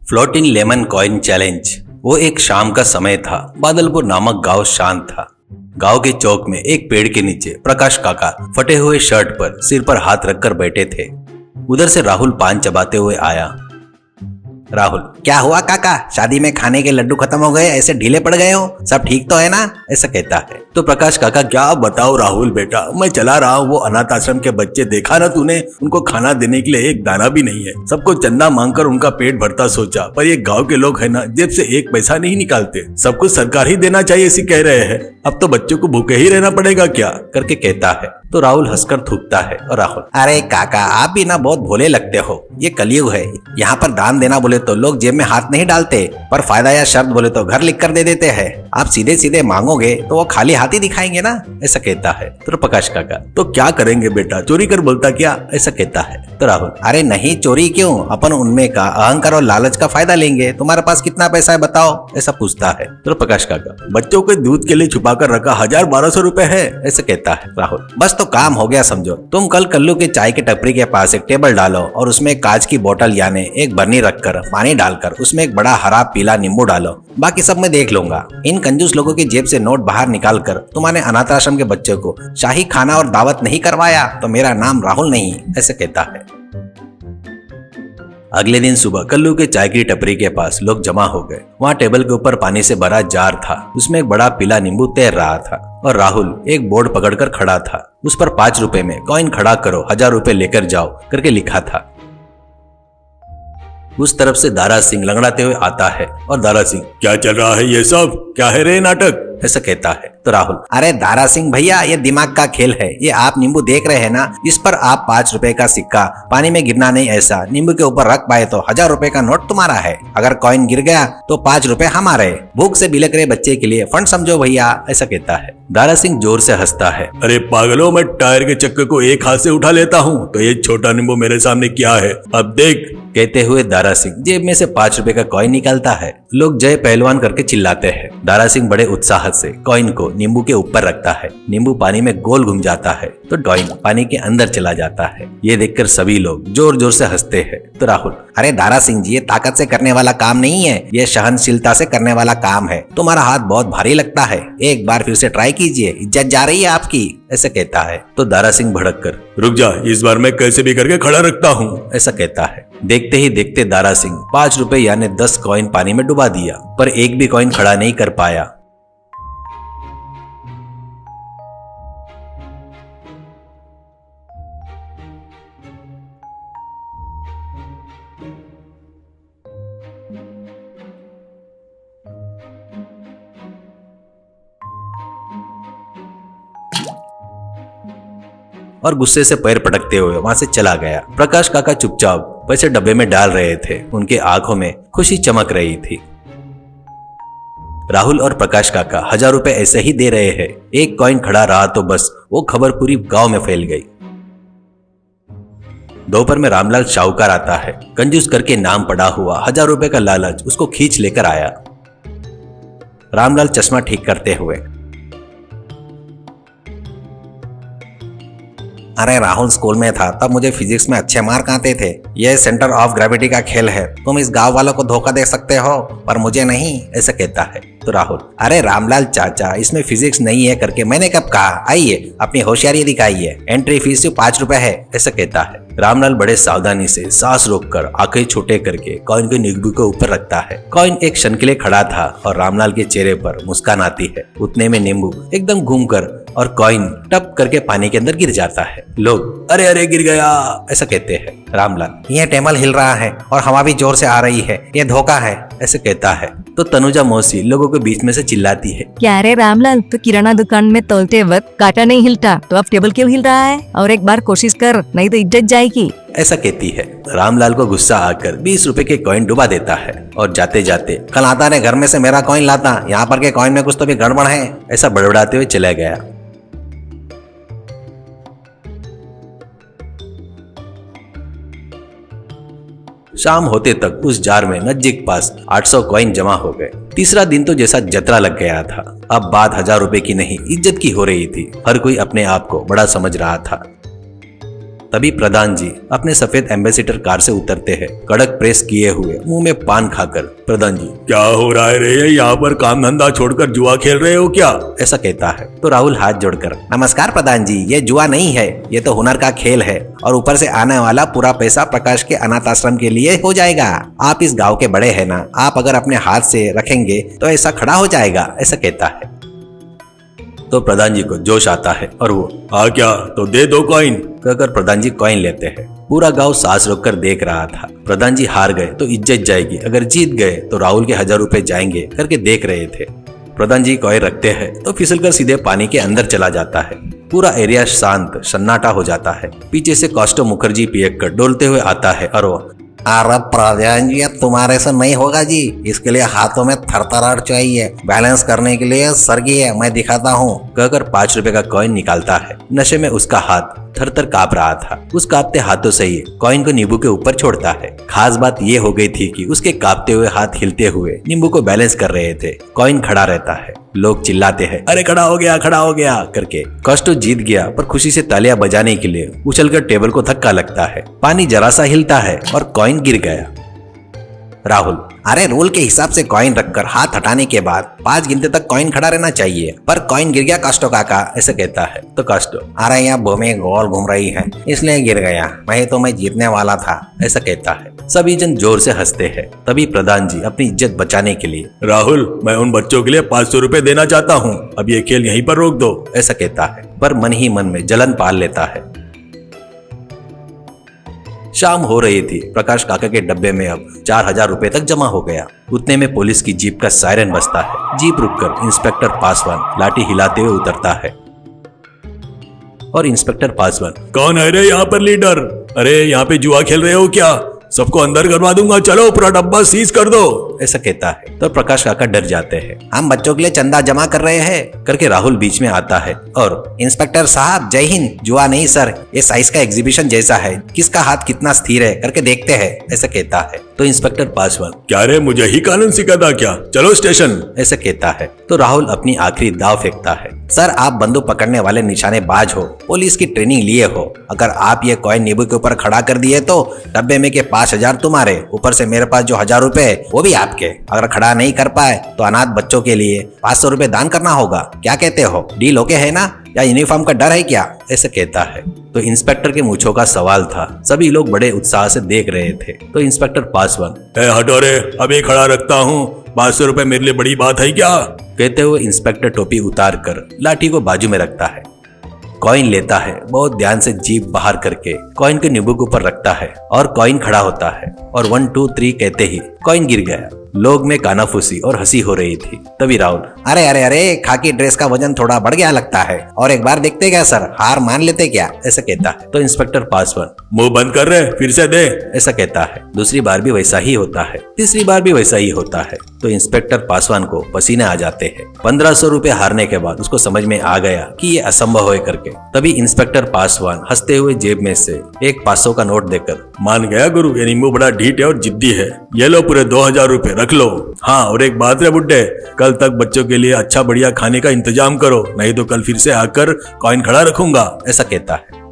Floating lemon coin challenge. वो एक शाम का समय था। बादलपुर नामक गांव शांत था। गांव के चौक में एक पेड़ के नीचे प्रकाश काका फटे हुए शर्ट पर सिर पर हाथ रखकर बैठे थे। उधर से राहुल पान चबाते हुए आया। राहुल, क्या हुआ काका? शादी में खाने के लड्डू खत्म हो गए, ऐसे ढीले पड़ गए हो? सब ठीक तो है ना? ऐसा कहता है। तो प्रकाश काका, क्या बताओ राहुल बेटा, मैं चला रहा हूँ वो अनाथ आश्रम के बच्चे, देखा ना तूने, उनको खाना देने के लिए एक दाना भी नहीं है। सबको चंदा मांगकर उनका पेट भरता सोचा, पर ये गाँव के लोग है ना, जेब से एक पैसा नहीं निकालते। सब कुछ सरकार ही देना चाहिए ऐसी कह रहे हैं। अब तो बच्चों को भूखे ही रहना पड़ेगा क्या, करके कहता है। तो राहुल हंसकर थूकता है और राहुल, अरे काका आप भी ना बहुत भोले लगते हो। ये कलयुग है, यहाँ पर दान देना बोले तो लोग जेब में हाथ नहीं डालते, पर फायदा या शर्त बोले तो घर लिख कर दे देते हैं। आप सीधे सीधे मांगोगे तो वो खाली हाथ ही दिखाएंगे ना, ऐसा कहता है। तो प्रकाश काका, तो क्या करेंगे बेटा, चोरी कर बोलता क्या, ऐसा कहता है। तो राहुल, अरे नहीं चोरी क्यों, अपन उनमें का अहंकार और लालच का फायदा लेंगे। तुम्हारे पास कितना पैसा है बताओ, ऐसा पूछता है। तो प्रकाश काका, बच्चों के दूध के लिए छुपा कर रखा 1000-1200 रुपए है, ऐसा कहता है। राहुल, बस तो काम हो गया समझो। तुम कल कल्लू के चाय के टपरी के पास एक टेबल डालो और उसमें एक कांच की बोतल यानी एक बर्नी रखकर पानी डालकर उसमें एक बड़ा हरा पीला नींबू डालो। बाकी सब मैं देख लूंगा। इन कंजूस लोगों की जेब से नोट बाहर निकाल कर तुम्हारे अनाथ आश्रम के बच्चों को शाही खाना और दावत नहीं करवाया तो मेरा नाम राहुल नहीं, ऐसे कहता है। अगले दिन सुबह कल्लू के चाय की टपरी के पास लोग जमा हो गए। वहाँ टेबल के ऊपर पानी से भरा जार था, उसमें एक बड़ा पीला नींबू तैर रहा था और राहुल एक बोर्ड पकड़कर खड़ा था। उस पर 5 रुपए में कॉइन खड़ा करो, 1000 रुपए लेकर जाओ करके लिखा था। उस तरफ से दारा सिंह लंगड़ाते हुए आता है और दारा सिंह, क्या चल रहा है ये सब, क्या है रे नाटक, ऐसा कहता है। तो राहुल, अरे दारा सिंह भैया ये दिमाग का खेल है। ये आप नींबू देख रहे हैं ना, इस पर आप 5 रुपए का सिक्का पानी में गिरना नहीं, ऐसा नींबू के ऊपर रख पाए तो 1000 रुपए का नोट तुम्हारा है। अगर कॉइन गिर गया तो 5 रुपए हमारे। भूख से बिलक रहे बच्चे के लिए फंड समझो भैया, ऐसा कहता है। दारा सिंह जोर से हंसता है। अरे पागलों, मैं टायर के चक्कर को एक हाथ से उठा लेता हूँ तो ये छोटा नींबू मेरे सामने क्या है, अब देख, कहते हुए दारा सिंह जेब में से 5 रुपए का कॉइन निकालता है। लोग जय पहलवान करके चिल्लाते हैं। दारा सिंह बड़े उत्साह से कॉइन को नींबू के ऊपर रखता है। नींबू पानी में गोल घूम जाता है तो कॉइन पानी के अंदर चला जाता है। ये देखकर सभी लोग जोर जोर से हंसते हैं। तो राहुल, अरे दारा सिंह जी ये ताकत से करने वाला काम नहीं है, ये सहनशीलता से करने वाला काम है। तुम्हारा हाथ बहुत भारी लगता है, एक बार फिर से ट्राई कीजिए, इज्जत जा रही है आपकी, ऐसा कहता है। तो दारा सिंह भड़क कर, रुक जा, इस बार मैं कैसे भी करके खड़ा रखता हूँ, ऐसा कहता है। देखते ही देखते दारा सिंह 5 रुपए यानी 10 कॉइन पानी में डुबा दिया, पर एक भी कॉइन खड़ा नहीं कर पाया। और गुस्से से पैर पटकते हुए वहां से चला गया। प्रकाश काका चुपचाप पैसे डब्बे में डाल रहे थे। उनके आंखों में खुशी चमक रही थी। राहुल और प्रकाश काका 1000 रुपए ऐसे ही दे रहे हैं। एक कॉइन खड़ा रहा तो बस वो खबर पूरी गांव में फैल गई। दोपहर में रामलाल शाहूकार आता है। कंजूस करके नाम पड़ा हुआ 1000 रुपए का लालच उसको खींच लेकर आया। रामलाल चश्मा ठीक करते हुए, अरे राहुल स्कूल में था तब मुझे फिजिक्स में अच्छे मार्क आते थे। यह सेंटर ऑफ ग्रेविटी का खेल है, तुम इस गांव वालों को धोखा दे सकते हो पर मुझे नहीं, ऐसा कहता है। तो राहुल, अरे रामलाल चाचा इसमें फिजिक्स नहीं है करके मैंने कब कहा, आइए अपनी होशियारी दिखाइए, एंट्री फीस सिर्फ 5 रुपए है, ऐसा कहता है। रामलाल बड़े सावधानी से सांस रोककर आंखें छोटे करके कॉइन को नींबू के ऊपर रखता है। कॉइन एक क्षण के लिए खड़ा था और रामलाल के चेहरे पर मुस्कान आती है। उतने में नींबू एकदम घूमकर और कॉइन टप करके पानी के अंदर गिर जाता है। लोग अरे अरे गिर गया, ऐसा कहते हैं। रामलाल, यह टेबल हिल रहा है और हवा भी जोर से आ रही है, यह धोखा है, ऐसे कहता है। तो तनुजा मौसी लोगों के बीच में से चिल्लाती है, क्या रे रामलाल, तो किराना दुकान में तोलते वक्त कांटा नहीं हिलता तो अब टेबल क्यों हिल रहा है? और एक बार कोशिश कर, नहीं तो इज्जत जाएगी, ऐसा कहती है। रामलाल को गुस्सा आकर 20 रुपए के कॉइन डुबा देता है और जाते जाते, कल आता ने घर में से मेरा कॉइन लाता, यहाँ पर के कॉइन में कुछ तो भी गड़बड़ है, ऐसा बड़बड़ाते हुए चला गया। शाम होते तक उस जार में नजदीक पास 800 कॉइन जमा हो गए। तीसरा दिन तो जैसा जतरा लग गया था। अब बात 1000 रुपए की नहीं, इज्जत की हो रही थी। हर कोई अपने आप को बड़ा समझ रहा था। तभी प्रधान जी अपने सफेद एम्बेसिडर कार से उतरते हैं, कड़क प्रेस किए हुए, मुंह में पान खाकर। प्रधान जी, क्या हो रहा है रे? यहाँ पर काम धंधा छोड़कर जुआ खेल रहे हो क्या? ऐसा कहता है तो राहुल हाथ जोड़कर, नमस्कार प्रधान जी, ये जुआ नहीं है, ये तो हुनर का खेल है और ऊपर से आने वाला पूरा पैसा प्रकाश के अनाथ आश्रम के लिए हो जाएगा। आप इस गांव के बड़े हैं ना, आप अगर अपने हाथ से रखेंगे तो ऐसा खड़ा हो जाएगा, ऐसा कहता है। तो प्रधान जी को जोश आता है और वो, हाँ क्या? तो दे दो कॉइन। कहकर प्रधान जी कॉइन लेते हैं। पूरा गांव सांस रोककर देख रहा था। प्रधान जी हार गए तो इज्जत जाएगी, अगर जीत गए तो राहुल के 1000 रुपए जाएंगे करके देख रहे थे। प्रधान जी कॉइन रखते हैं तो फिसलकर सीधे पानी के अंदर चला जाता है। पूरा एरिया शांत सन्नाटा हो जाता है। पीछे से कौस्टो मुखर्जी पियक कर डोलते हुए आता है और वो, अरे प्रधान जी, तुम्हारे से नहीं होगा जी, इसके लिए हाथों में थरथराहट चाहिए, बैलेंस करने के लिए सरगिए, मैं दिखाता हूँ। कहकर 5 रुपए का कॉइन निकालता है। नशे में उसका हाथ थर-थर कांप रहा था। उस कांपते हाथों से ही कॉइन को नींबू के ऊपर छोड़ता है। खास बात ये हो गई थी कि उसके कांपते हुए हाथ हिलते हुए नींबू को बैलेंस कर रहे थे। कॉइन खड़ा रहता है। लोग चिल्लाते हैं, अरे खड़ा हो गया करके। कॉस्टो जीत गया पर खुशी से तालियां बजाने के लिए उछलकर टेबल को धक्का लगता है। पानी जरा सा हिलता है और कॉइन गिर गया। राहुल, अरे रूल के हिसाब से कॉइन रखकर हाथ हटाने के बाद 5 गिनते तक कॉइन खड़ा रहना चाहिए, पर कॉइन गिर गया कास्टो काका, ऐसे कहता है। तो कास्टो, अरे यहाँ भूमि गोल घूम रही है इसलिए गिर गया, वही तो मैं जीतने वाला था, ऐसा कहता है। सभी जन जोर से हंसते हैं। तभी प्रधान जी अपनी इज्जत बचाने के लिए, राहुल, मैं उन बच्चों के लिए 500 रुपए देना चाहता हूँ, अब ये खेल यहीं पर रोक दो, ऐसा कहता है, पर मन ही मन में जलन पाल लेता है। शाम हो रही थी। प्रकाश काका के डब्बे में अब 4000 रुपए तक जमा हो गया। उतने में पुलिस की जीप का सायरन बजता है। जीप रुककर इंस्पेक्टर पासवान लाठी हिलाते हुए उतरता है और इंस्पेक्टर पासवान, कौन है रे यहाँ पर लीडर? अरे यहाँ पे जुआ खेल रहे हो क्या? सबको अंदर करवा दूंगा, चलो पूरा डब्बा सीज कर दो, ऐसा कहता है। तो प्रकाश काका डर जाते हैं। हम बच्चों के लिए चंदा जमा कर रहे हैं करके राहुल बीच में आता है और, इंस्पेक्टर साहब जय हिंद, जुआ नहीं सर, ये साइंस का एग्जीबिशन जैसा है, किसका हाथ कितना स्थिर है करके देखते हैं, ऐसा कहता है। तो इंस्पेक्टर पासवान, क्या रे, मुझे ही कानून सिखाता क्या? चलो स्टेशन, ऐसा कहता है। तो राहुल अपनी आखिरी दाव फेंकता है, सर आप बंदूक पकड़ने वाले निशानेबाज हो, पुलिस की ट्रेनिंग लिए हो, अगर आप ये कॉइन नींबू के ऊपर खड़ा कर दिए तो डब्बे में के 5000 तुम्हारे, ऊपर से मेरे पास जो 1000 रुपए वो भी आपके। अगर खड़ा नहीं कर पाए तो अनाथ बच्चों के लिए 500 रुपए दान करना होगा, क्या कहते हो? डील ओके है ना, या यूनिफॉर्म का डर है क्या, ऐसा कहता है। तो इंस्पेक्टर के मूंछों का सवाल था। सभी लोग बड़े उत्साह से देख रहे थे। तो इंस्पेक्टर पासवान, हटो रे, अभी खड़ा रखता हूँ, 500 रुपए मेरे लिए बड़ी बात है क्या? कहते हुए इंस्पेक्टर टोपी उतार कर लाठी को बाजू में रखता है। कॉइन लेता है, बहुत ध्यान से जीभ बाहर करके कॉइन के नींबू के ऊपर रखता है और कॉइन खड़ा होता है और 1 2 3 कहते ही कॉइन गिर गया। लोग में कानाफूसी और हंसी हो रही थी। तभी राहुल, अरे अरे अरे, खाकी ड्रेस का वजन थोड़ा बढ़ गया लगता है, और एक बार देखते क्या सर, हार मान लेते क्या, ऐसा कहता है। तो इंस्पेक्टर पासवान, मुंह बंद कर रहे, फिर से दे, ऐसा कहता है। दूसरी बार भी वैसा ही होता है, तीसरी बार भी वैसा ही होता है। तो इंस्पेक्टर पासवान को पसीने आ जाते हैं। 1500 रुपए हारने के बाद उसको समझ में आ गया कि ये असंभव है करके। तभी इंस्पेक्टर पासवान हंसते हुए जेब में से एक 500 का नोट देकर, मान गया गुरु, ये नींबू बड़ा ढीठ है और जिद्दी है, ये लो पूरे 2000 रुपए रख लो। हाँ, और एक बात रे बुड्ढे, कल तक बच्चों के लिए अच्छा बढ़िया खाने का इंतजाम करो, नहीं तो कल फिर से आकर कॉइन खड़ा रखूंगा, ऐसा कहता है।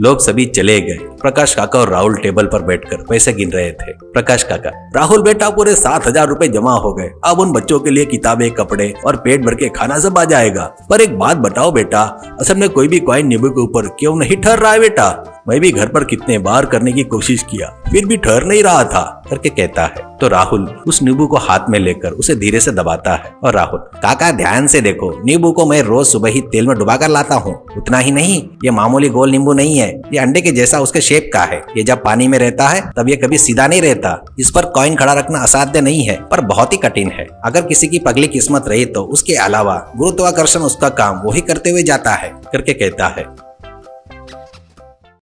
लोग सभी चले गए। प्रकाश काका और राहुल टेबल पर बैठकर पैसे गिन रहे थे। प्रकाश काका, राहुल बेटा पूरे 7000 रुपए जमा हो गए, अब उन बच्चों के लिए किताबें, कपड़े और पेट भर के खाना सब आ जाएगा। पर एक बात बताओ बेटा, असल में कोई भी कॉइन नींबू के ऊपर क्यों नहीं ठहर रहा है बेटा? मैं भी घर पर कितने बार करने की कोशिश किया, फिर भी ठहर नहीं रहा था, करके कहता है। तो राहुल उस नींबू को हाथ में लेकर उसे धीरे से दबाता है और राहुल, काका ध्यान से देखो, नींबू को मैं रोज सुबह ही तेल में डुबा कर लाता हूँ। उतना ही नहीं, ये मामूली गोल नींबू नहीं है, ये अंडे के जैसा उसके शेप का है। ये जब पानी में रहता है तब ये कभी सीधा नहीं रहता। इस पर कॉइन खड़ा रखना असाध्य नहीं है, पर बहुत ही कठिन है। अगर किसी की पगली किस्मत रही तो उसके अलावा गुरुत्वाकर्षण उसका काम वही करते हुए जाता है, करके कहता है।